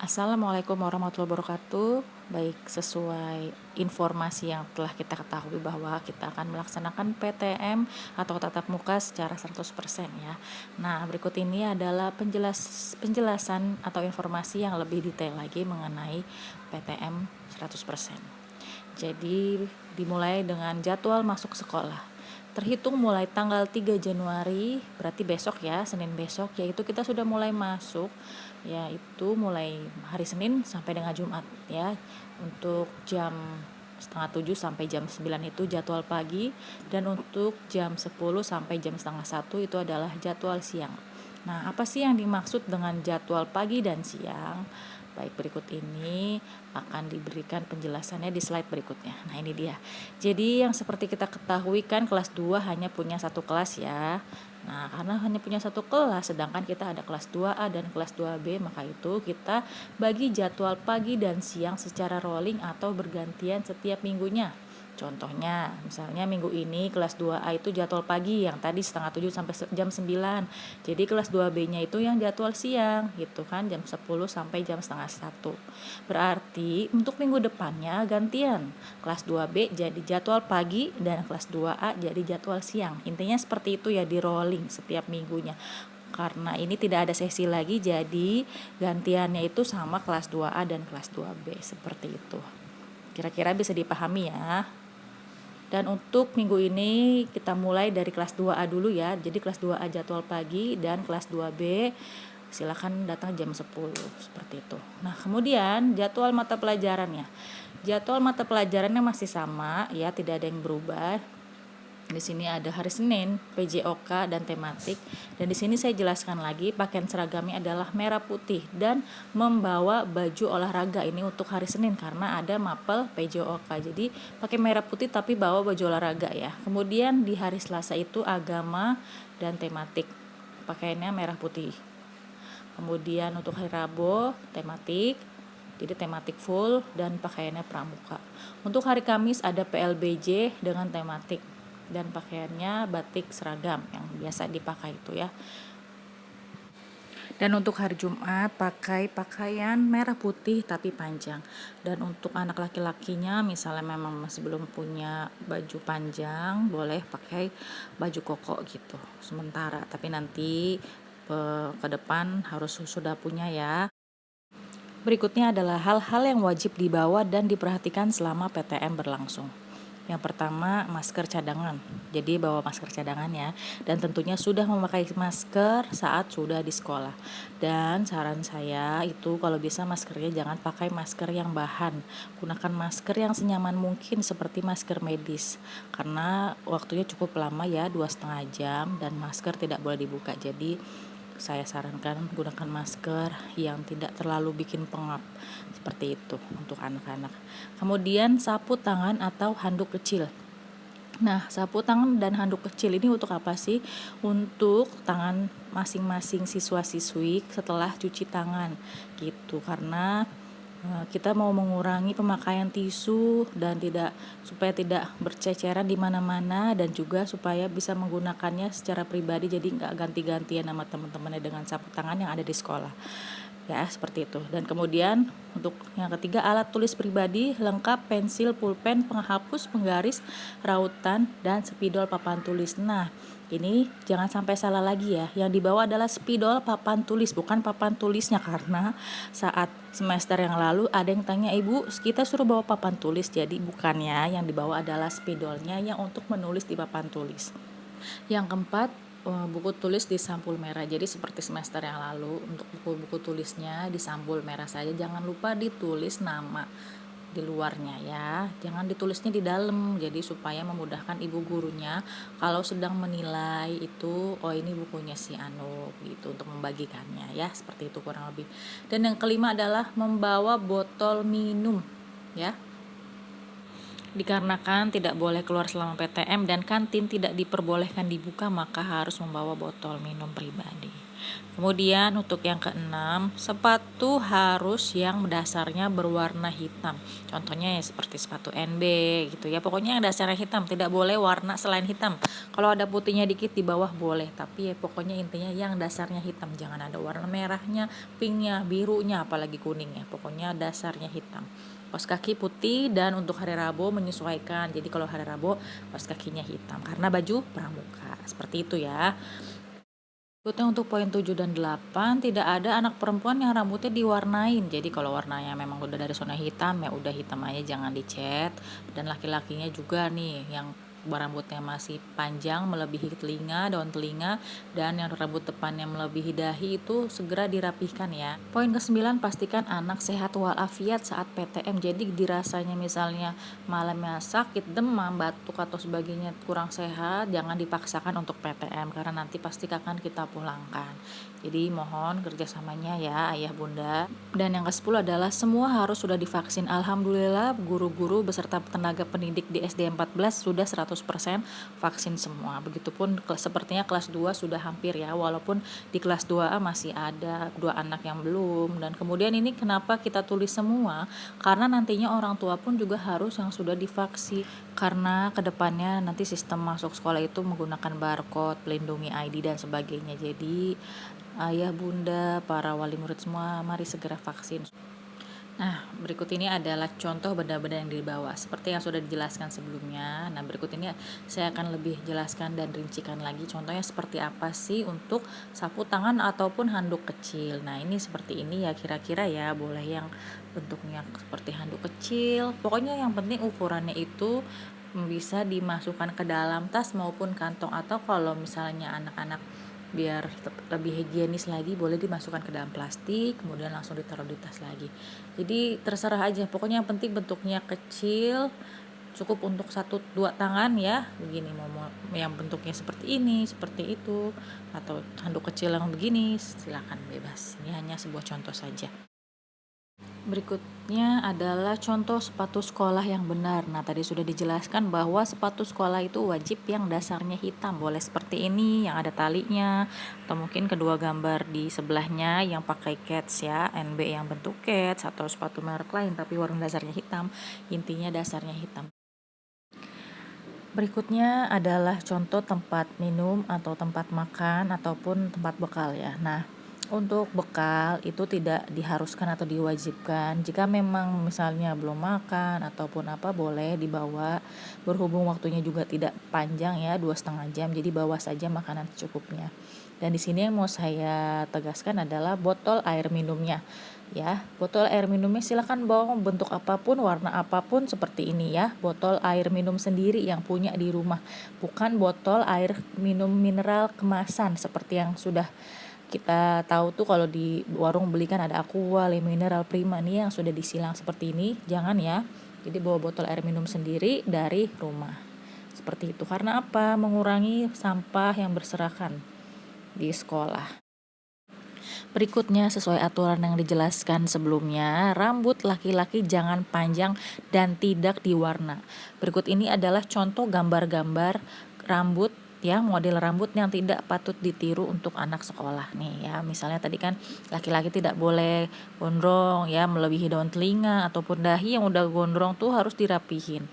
Assalamualaikum warahmatullahi wabarakatuh. Baik, sesuai informasi yang telah kita ketahui bahwa kita akan melaksanakan PTM atau tatap muka secara 100% ya. Nah, berikut ini adalah penjelasan atau informasi yang lebih detail lagi mengenai PTM 100%. Jadi, dimulai dengan jadwal masuk sekolah. Terhitung mulai tanggal 3 Januari, berarti besok ya, Senin besok, yaitu kita sudah mulai masuk, yaitu mulai hari Senin sampai dengan Jumat ya. Untuk jam setengah 7 sampai jam 9 itu jadwal pagi, dan untuk jam 10 sampai jam setengah 1 itu adalah jadwal siang. Nah, apa sih yang dimaksud dengan jadwal pagi dan siang? Baik, berikut ini akan diberikan penjelasannya di slide berikutnya. Nah, ini dia. Jadi yang seperti kita ketahui kan kelas 2 hanya punya satu kelas ya. Nah, karena hanya punya satu kelas, sedangkan kita ada kelas 2A dan kelas 2B, maka itu kita bagi jadwal pagi dan siang secara rolling atau bergantian setiap minggunya. Contohnya, misalnya minggu ini kelas 2A itu jadwal pagi yang tadi setengah 7 sampai jam 9. Jadi kelas 2B-nya itu yang jadwal siang gitu kan, jam 10 sampai jam setengah 1. Berarti untuk minggu depannya gantian. Kelas 2B jadi jadwal pagi dan kelas 2A jadi jadwal siang. Intinya seperti itu ya, di rolling setiap minggunya. Karena ini tidak ada sesi lagi, jadi gantiannya itu sama kelas 2A dan kelas 2B seperti itu. Kira-kira bisa dipahami ya. Dan untuk minggu ini kita mulai dari kelas 2A dulu ya. Jadi kelas 2A jadwal pagi dan kelas 2B silakan datang jam 10 seperti itu. Nah, kemudian jadwal mata pelajarannya. Jadwal mata pelajarannya masih sama ya, tidak ada yang berubah. Di sini ada hari Senin, PJOK dan tematik. Dan di sini saya jelaskan lagi, pakaian seragamnya adalah merah putih dan membawa baju olahraga. Ini untuk hari Senin karena ada mapel PJOK. Jadi pakai merah putih tapi bawa baju olahraga ya. Kemudian di hari Selasa itu agama dan tematik. Pakaiannya merah putih. Kemudian untuk hari Rabu tematik. Jadi tematik full dan pakaiannya pramuka. Untuk hari Kamis ada PLBJ dengan tematik dan pakaiannya batik seragam yang biasa dipakai itu ya. Dan untuk hari Jumat pakai pakaian merah putih tapi panjang. Dan untuk anak laki-lakinya misalnya memang masih belum punya baju panjang, boleh pakai baju koko gitu sementara. Tapi nanti ke depan harus sudah punya ya. Berikutnya adalah hal-hal yang wajib dibawa dan diperhatikan selama PTM berlangsung. Yang pertama, masker cadangan. Jadi bawa masker cadangan ya. Dan tentunya sudah memakai masker saat sudah di sekolah. Dan saran saya itu kalau bisa maskernya jangan pakai masker yang bahan. Gunakan masker yang senyaman mungkin seperti masker medis. Karena waktunya cukup lama ya, 2,5 jam, dan masker tidak boleh dibuka. Jadi saya sarankan gunakan masker yang tidak terlalu bikin pengap seperti itu untuk anak-anak. Kemudian sapu tangan atau handuk kecil. Nah, sapu tangan dan handuk kecil ini untuk apa sih? Untuk tangan masing-masing siswa-siswi setelah cuci tangan gitu. Karena kita mau mengurangi pemakaian tisu dan supaya tidak berceceran di mana-mana, dan juga supaya bisa menggunakannya secara pribadi, jadi nggak ganti-gantian sama teman-temannya dengan sapu tangan yang ada di sekolah ya, seperti itu. Dan kemudian untuk yang ketiga, alat tulis pribadi lengkap, pensil, pulpen, penghapus, penggaris, rautan, dan spidol papan tulis. Nah, ini jangan sampai salah lagi ya, yang dibawa adalah spidol papan tulis, bukan papan tulisnya. Karena saat semester yang lalu ada yang tanya, ibu kita suruh bawa papan tulis, jadi bukannya, yang dibawa adalah spidolnya yang untuk menulis di papan tulis. Yang keempat, buku tulis di sampul merah. Jadi seperti semester yang lalu, untuk buku-buku tulisnya di sampul merah saja, jangan lupa ditulis nama di luarnya ya, jangan ditulisnya di dalam, jadi supaya memudahkan ibu gurunya kalau sedang menilai itu, oh ini bukunya si Anu gitu, untuk membagikannya ya, seperti itu kurang lebih. Dan yang kelima adalah membawa botol minum ya. Dikarenakan tidak boleh keluar selama PTM dan kantin tidak diperbolehkan dibuka, maka harus membawa botol minum pribadi. Kemudian untuk yang keenam, sepatu harus yang dasarnya berwarna hitam. Contohnya ya seperti sepatu NB gitu ya. Pokoknya yang dasarnya hitam, tidak boleh warna selain hitam. Kalau ada putihnya dikit di bawah boleh, tapi ya pokoknya intinya yang dasarnya hitam. Jangan ada warna merahnya, pinknya, birunya, apalagi kuningnya. Pokoknya dasarnya hitam. Kaos kaki putih, dan untuk hari Rabu menyesuaikan. Jadi kalau hari Rabu kaos kakinya hitam karena baju pramuka. Seperti itu ya. Berikutnya untuk poin 7 dan 8, tidak ada anak perempuan yang rambutnya diwarnain. Jadi kalau warnanya memang udah dari zona hitam, ya udah hitam aja, jangan dicat. Dan laki-lakinya juga nih yang rambutnya masih panjang melebihi telinga, daun telinga, dan yang rambut depannya melebihi dahi itu segera dirapihkan ya. Poin ke-9, pastikan anak sehat walafiat saat PTM. Jadi dirasanya misalnya malamnya sakit, demam, batuk atau sebagainya kurang sehat, jangan dipaksakan untuk PTM karena nanti pasti akan kita pulangkan. Jadi mohon kerjasamanya ya ayah bunda. Dan yang ke-10 adalah semua harus sudah divaksin. Alhamdulillah guru-guru beserta tenaga pendidik di SD 14 sudah 100% vaksin semua. Begitupun sepertinya kelas 2 sudah hampir ya, walaupun di kelas 2A masih ada 2 anak yang belum. Dan kemudian ini kenapa kita tulis semua? Karena nantinya orang tua pun juga harus yang sudah divaksin. Karena kedepannya nanti sistem masuk sekolah itu menggunakan barcode, pelindungi ID dan sebagainya. Jadi ayah bunda, para wali murid semua, mari segera vaksin. Nah, berikut ini adalah contoh benda-benda yang dibawa seperti yang sudah dijelaskan sebelumnya. Nah, berikut ini saya akan lebih jelaskan dan rincikan lagi contohnya seperti apa sih untuk sapu tangan ataupun handuk kecil. Nah, ini seperti ini ya kira-kira ya, boleh yang bentuknya seperti handuk kecil. Pokoknya yang penting ukurannya itu bisa dimasukkan ke dalam tas maupun kantong, atau kalau misalnya anak-anak biar lebih higienis lagi boleh dimasukkan ke dalam plastik kemudian langsung ditaruh di tas lagi. Jadi terserah aja, pokoknya yang penting bentuknya kecil, cukup untuk 1-2 tangan ya, begini mau yang bentuknya seperti ini, seperti itu, atau handuk kecil yang begini, silakan bebas. Ini hanya sebuah contoh saja. Berikutnya adalah contoh sepatu sekolah yang benar. Nah, tadi sudah dijelaskan bahwa sepatu sekolah itu wajib yang dasarnya hitam. Boleh seperti ini yang ada talinya, atau mungkin kedua gambar di sebelahnya yang pakai cats ya, NB yang bentuk cats, atau sepatu merek lain tapi warna dasarnya hitam. Intinya dasarnya hitam. Berikutnya adalah contoh tempat minum atau tempat makan ataupun tempat bekal ya. Nah, untuk bekal itu tidak diharuskan atau diwajibkan. Jika memang misalnya belum makan ataupun apa, boleh dibawa. Berhubung waktunya juga tidak panjang ya, 2,5 jam. Jadi bawa saja makanan secukupnya. Dan di sini yang mau saya tegaskan adalah botol air minumnya. Ya, botol air minumnya silakan bawa bentuk apapun, warna apapun seperti ini ya. Botol air minum sendiri yang punya di rumah. Bukan botol air minum mineral kemasan seperti yang sudah kita tahu tuh kalau di warung beli kan ada Aqua, Le Mineral, Prima nih yang sudah disilang seperti ini, jangan ya. Jadi bawa botol air minum sendiri dari rumah. Seperti itu. Karena apa? Mengurangi sampah yang berserakan di sekolah. Berikutnya sesuai aturan yang dijelaskan sebelumnya, rambut laki-laki jangan panjang dan tidak diwarna. Berikut ini adalah contoh gambar-gambar rambut ya, model rambut yang tidak patut ditiru untuk anak sekolah nih ya. Misalnya tadi kan laki-laki tidak boleh gondrong ya, melebihi daun telinga ataupun dahi yang udah gondrong tuh harus dirapihin.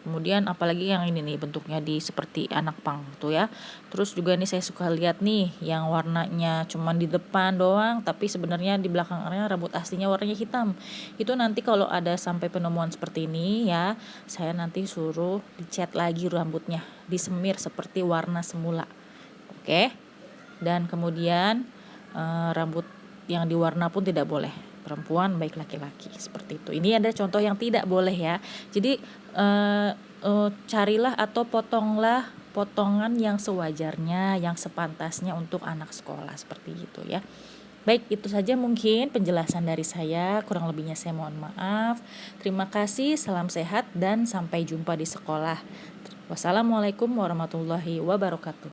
Kemudian apalagi yang ini nih bentuknya di seperti anak pang tuh ya. Terus juga nih saya suka lihat nih yang warnanya cuman di depan doang tapi sebenarnya di belakangnya rambut aslinya warnanya hitam. Itu nanti kalau ada sampai penemuan seperti ini ya, saya nanti suruh dicat lagi rambutnya, disemir seperti warna semula. Oke. Dan kemudian rambut yang diwarna pun tidak boleh, perempuan baik laki-laki, seperti itu. Ini ada contoh yang tidak boleh ya. Jadi carilah atau potonglah potongan yang sewajarnya, yang sepantasnya untuk anak sekolah, seperti itu ya. Baik, itu saja mungkin penjelasan dari saya, kurang lebihnya saya mohon maaf. Terima kasih, salam sehat dan sampai jumpa di sekolah. Wassalamualaikum warahmatullahi wabarakatuh.